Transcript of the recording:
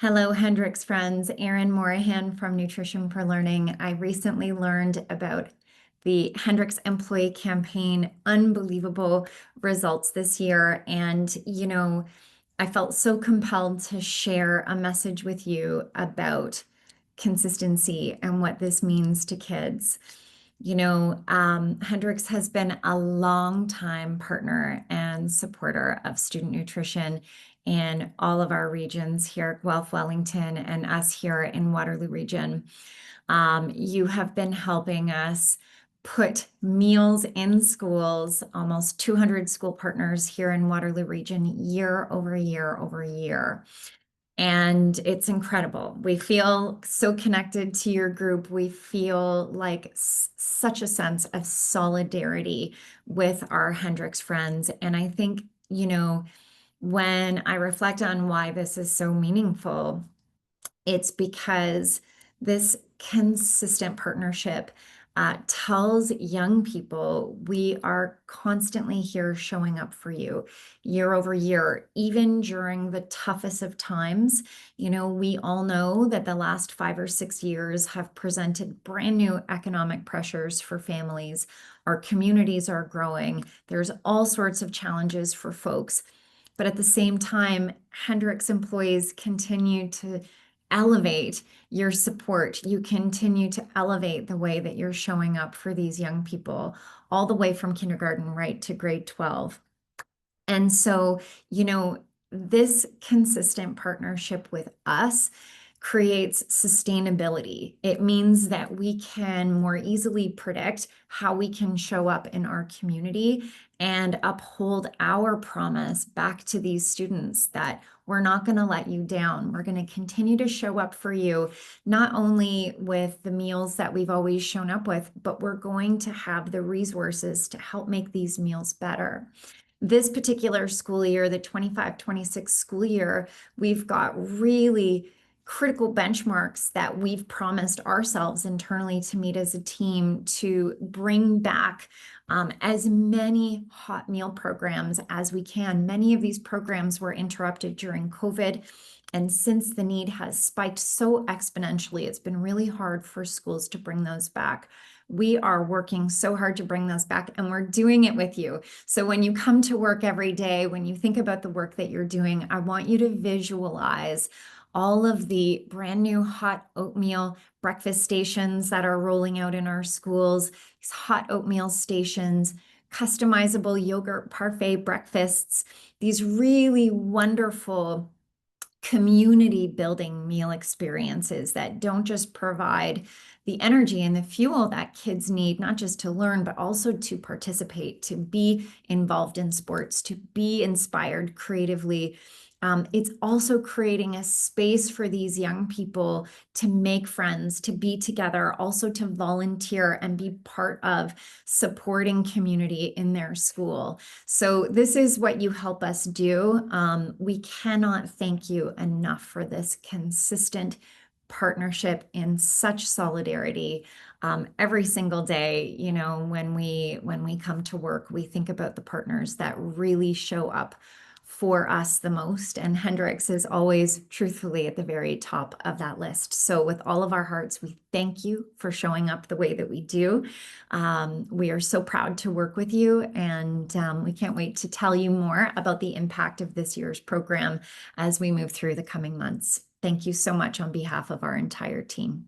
Hello, Hendrix friends. Erin Moraghan from Nutrition for Learning. I recently learned about the Hendrix employee campaign, unbelievable results this year. And, I felt so compelled to share a message with you about consistency and what this means to kids. Hendrix has been a long time partner and supporter of student nutrition in all of our regions here at Guelph, Wellington, and us here in Waterloo region. You have been helping us put meals in schools, almost 200 school partners here in Waterloo region, year over year over year. And it's incredible. We feel so connected to your group. We feel like such a sense of solidarity with our Hendrix friends. And I think, when I reflect on why this is so meaningful, it's because this consistent partnership tells young people we are constantly here showing up for you year over year, even during the toughest of times. We all know that the last 5 or 6 years have presented brand new economic pressures for families. Our communities are growing. There's all sorts of challenges for folks. But at the same time, Hendrix employees continue to elevate your support. You continue to elevate the way that you're showing up for these young people, all the way from kindergarten right to grade 12. And so, this consistent partnership with us creates sustainability. It means that we can more easily predict how we can show up in our community and uphold our promise back to these students that we're not going to let you down. We're going to continue to show up for you, not only with the meals that we've always shown up with, but we're going to have the resources to help make these meals better. This particular school year, the 25-26 school year, we've got really critical benchmarks that we've promised ourselves internally to meet as a team to bring back as many hot meal programs as we can. Many of these programs were interrupted during COVID. And since the need has spiked so exponentially, it's been really hard for schools to bring those back. We are working so hard to bring those back, and we're doing it with you. So when you come to work every day, when you think about the work that you're doing, I want you to visualize all of the brand new hot oatmeal breakfast stations that are rolling out in our schools, these hot oatmeal stations, customizable yogurt parfait breakfasts, these really wonderful community building meal experiences that don't just provide the energy and the fuel that kids need, not just to learn, but also to participate, to be involved in sports, to be inspired creatively. It's also creating a space for these young people to make friends, to be together, also to volunteer and be part of supporting community in their school. So this is what you help us do. We cannot thank you enough for this consistent partnership in such solidarity. Every single day, when we come to work, we think about the partners that really show up for us the most. And Hendrix is always truthfully at the very top of that list. So with all of our hearts, we thank you for showing up the way that we do. We are so proud to work with you, and we can't wait to tell you more about the impact of this year's program as we move through the coming months. Thank you so much on behalf of our entire team.